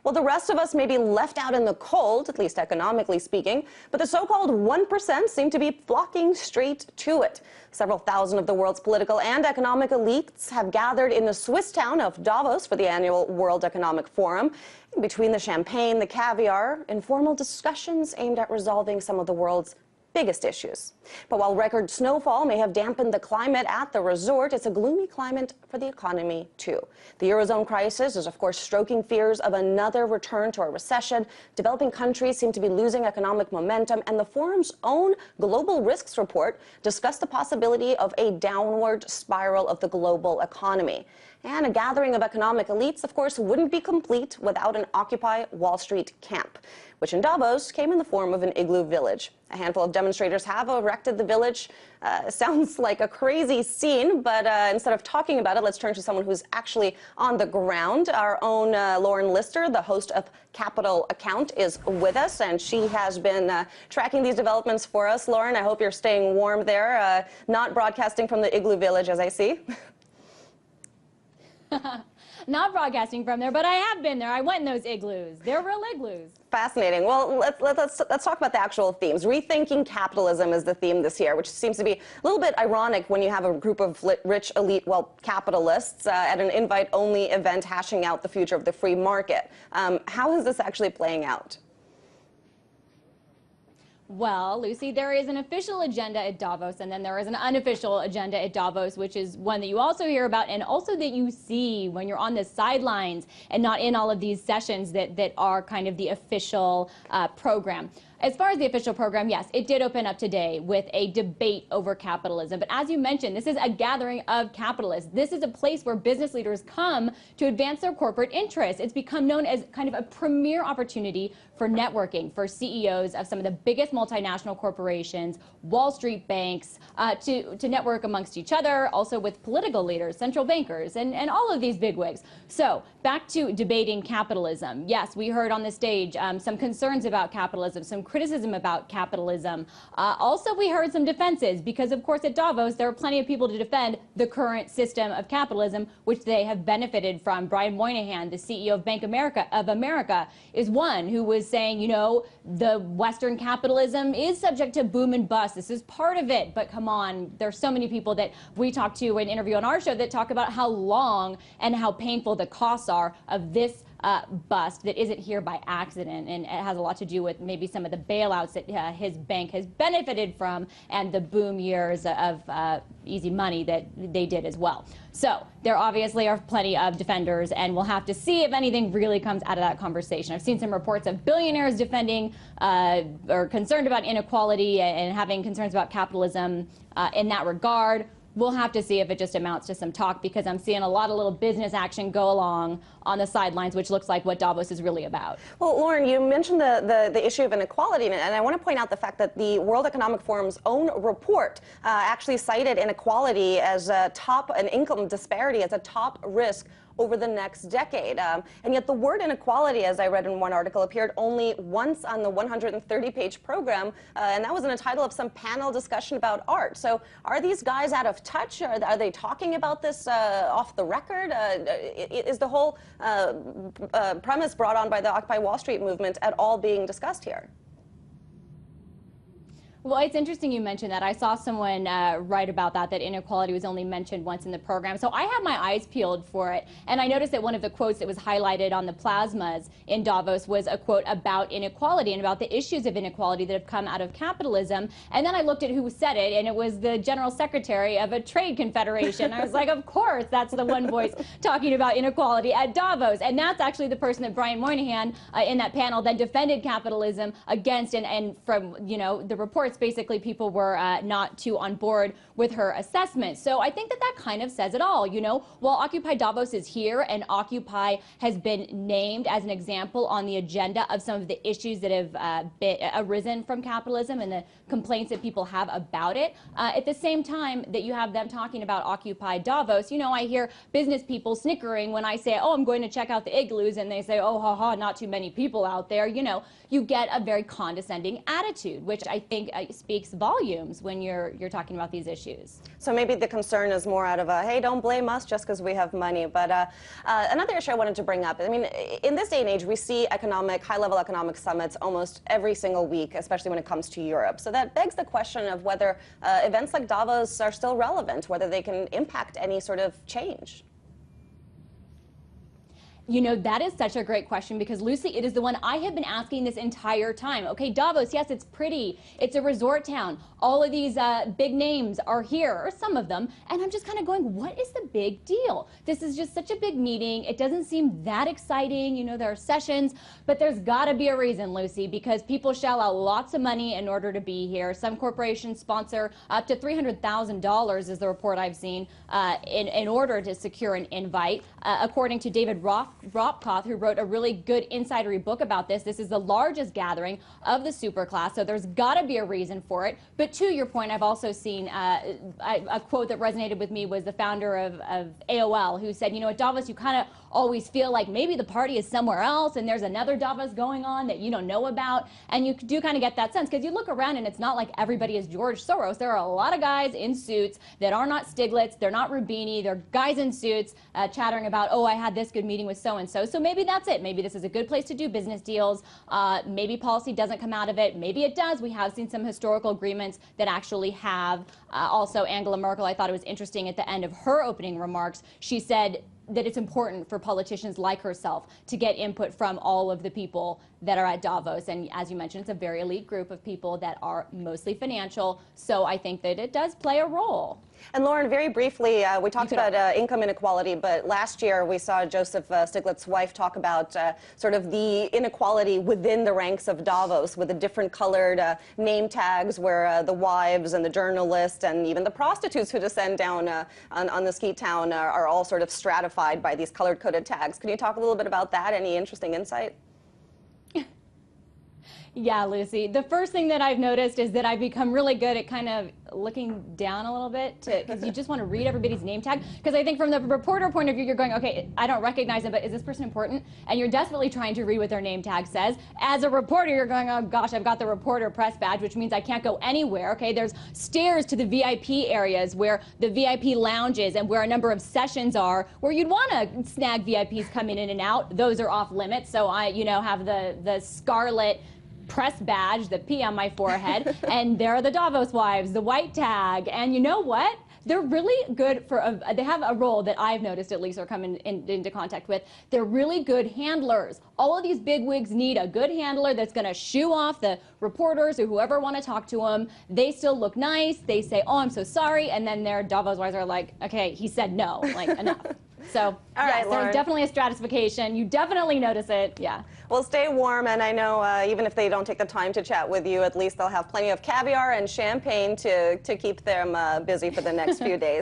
Well, the rest of us may be left out in the cold, at least economically speaking, but the so-called 1% seem to be flocking straight to it. Several thousand of the world's political and economic elites have gathered in the Swiss town of Davos for the annual World Economic Forum. Between the champagne, the caviar, informal discussions aimed at resolving some of the world's biggest issues. But while record snowfall may have dampened the climate at the resort, it's a gloomy climate for the economy, too. The Eurozone crisis is, of course, stoking fears of another return to a recession. Developing countries seem to be losing economic momentum, and the forum's own global risks report discussed the possibility of a downward spiral of the global economy. And a gathering of economic elites, of course, wouldn't be complete without an Occupy Wall Street camp, which in Davos came in the form of an igloo village. A handful of demonstrators have erected the village. Sounds like a crazy scene, but instead of talking about it, let's turn to someone who's actually on the ground. Our own Lauren Lister, the host of Capital Account, is with us, and she has been tracking these developments for us. Lauren, I hope you're staying warm there, not broadcasting from the igloo village, as I see. Not broadcasting from there, but I have been there. I went in those igloos. They're real igloos. Fascinating. Well, let's talk about the actual themes. Rethinking capitalism is the theme this year, which seems to be a little bit ironic when you have a group of rich elite, well, capitalists at an invite-only event hashing out the future of the free market. How is this actually playing out? Well, Lucy, there is an official agenda at Davos, and then there is an unofficial agenda at Davos, which is one that you also hear about and also that you see when you're on the sidelines and not in all of these sessions that are kind of the official program. As far as the official program, yes, it did open up today with a debate over capitalism. But as you mentioned, this is a gathering of capitalists. This is a place where business leaders come to advance their corporate interests. It's become known as kind of a premier opportunity for networking for CEOs of some of the biggest multinational corporations, Wall Street banks, to network amongst each other, also with political leaders, central bankers, and all of these bigwigs. So back to debating capitalism. Yes, we heard on the stage some concerns about capitalism, some criticism about capitalism. Also, we heard some defenses because, of course, at Davos, there are plenty of people to defend the current system of capitalism, which they have benefited from. Brian Moynihan, the CEO of Bank of America, is one who was saying, you know, the Western capitalism is subject to boom and bust. This is part of it. But come on, there's so many people that we talk to and interview on our show that talk about how long and how painful the costs are of this bust that isn't here by accident, and it has a lot to do with maybe some of the bailouts that his bank has benefited from and the boom years of easy money that they did as well. So there obviously are plenty of defenders, and we'll have to see if anything really comes out of that conversation. I've seen some reports of billionaires defending or concerned about inequality and having concerns about capitalism in that regard. We'll have to see if it just amounts to some talk, because I'm seeing a lot of little business action go along on the sidelines, which looks like what Davos is really about. Well, Lauren, you mentioned the issue of inequality, and I want to point out the fact that the World Economic Forum's own report actually cited inequality as a and income disparity as a top risk over the next decade. And yet the word inequality, as I read in one article, appeared only once on the 130-page program, and that was in a title of some panel discussion about art. So are these guys out of touch? Are they talking about this off the record? Is the whole premise brought on by the Occupy Wall Street movement at all being discussed here? Well, it's interesting you mentioned that. I saw someone write about that inequality was only mentioned once in the program. So I have my eyes peeled for it. And I noticed that one of the quotes that was highlighted on the plasmas in Davos was a quote about inequality and about the issues of inequality that have come out of capitalism. And then I looked at who said it, and it was the general secretary of a trade confederation. I was like, of course, that's the one voice talking about inequality at Davos. And that's actually the person that Brian Moynihan in that panel then defended capitalism against. And from, you know, the reports, basically people were not too on board with her assessment. So I think that kind of says it all. You know, while Occupy Davos is here and Occupy has been named as an example on the agenda of some of the issues that have arisen from capitalism and the complaints that people have about it, at the same time that you have them talking about Occupy Davos, you know, I hear business people snickering when I say, oh, I'm going to check out the igloos, and they say, oh, ha ha, not too many people out there. You know, you get a very condescending attitude, which I think, speaks volumes when you're talking about these issues. So maybe the concern is more out of a, hey, don't blame us just because we have money. But another issue I wanted to bring up, I mean, in this day and age, we see high-level economic summits almost every single week, especially when it comes to Europe. So that begs the question of whether events like Davos are still relevant, whether they can impact any sort of change. You know, that is such a great question because, Lucy, it is the one I have been asking this entire time. Okay, Davos, yes, it's pretty. It's a resort town. All of these big names are here, or some of them, and I'm just kind of going, what is the big deal? This is just such a big meeting. It doesn't seem that exciting. You know, there are sessions, but there's got to be a reason, Lucy, because people shell out lots of money in order to be here. Some corporations sponsor up to $300,000 is the report I've seen in order to secure an invite. According to David Ropkoth, who wrote a really good insidery book about this. This is the largest gathering of the superclass, so there's got to be a reason for it. But to your point, I've also seen a quote that resonated with me was the founder of AOL, who said, you know, at Davos, you kind of always feel like maybe the party is somewhere else and there's another Davos going on that you don't know about. And you do kind of get that sense because you look around and it's not like everybody is George Soros. There are a lot of guys in suits that are not Stiglitz, they're not Rubini, they're guys in suits chattering about, oh, I had this good meeting with so-and-so. So maybe that's it. Maybe this is a good place to do business deals. Maybe policy doesn't come out of it. Maybe it does. We have seen some historical agreements that actually have. Also, Angela Merkel, I thought it was interesting at the end of her opening remarks, she said that it's important for politicians like herself to get input from all of the people that are at Davos. And as you mentioned, it's a very elite group of people that are mostly financial. So I think that it does play a role. And Lauren, very briefly, we talked about income inequality, but last year we saw Joseph Stiglitz's wife talk about sort of the inequality within the ranks of Davos with the different colored name tags where the wives and the journalists and even the prostitutes who descend down on the ski town are all sort of stratified by these colored-coded tags. Can you talk a little bit about that? Any interesting insight? Yeah, Lucy. The first thing that I've noticed is that I've become really good at kind of looking down a little bit because you just want to read everybody's name tag. Because I think from the reporter point of view, you're going, okay, I don't recognize them, but is this person important? And you're desperately trying to read what their name tag says. As a reporter, you're going, oh gosh, I've got the reporter press badge, which means I can't go anywhere. Okay, there's stairs to the VIP areas where the VIP lounges and where a number of sessions are where you'd want to snag VIPs coming in and out. Those are off limits. So I, you know, have the scarlet press badge, the P on my forehead, and there are the Davos wives, the white tag, and you know what? They're really good for, they have a role that I've noticed at least or come into contact with. They're really good handlers. All of these bigwigs need a good handler that's going to shoo off the reporters or whoever want to talk to them. They still look nice. They say, oh, I'm so sorry. And then their Davos wives are like, okay, he said no, like enough. So, yes, there's definitely a stratification. You definitely notice it, yeah. Well, stay warm, and I know even if they don't take the time to chat with you, at least they'll have plenty of caviar and champagne to keep them busy for the next few days.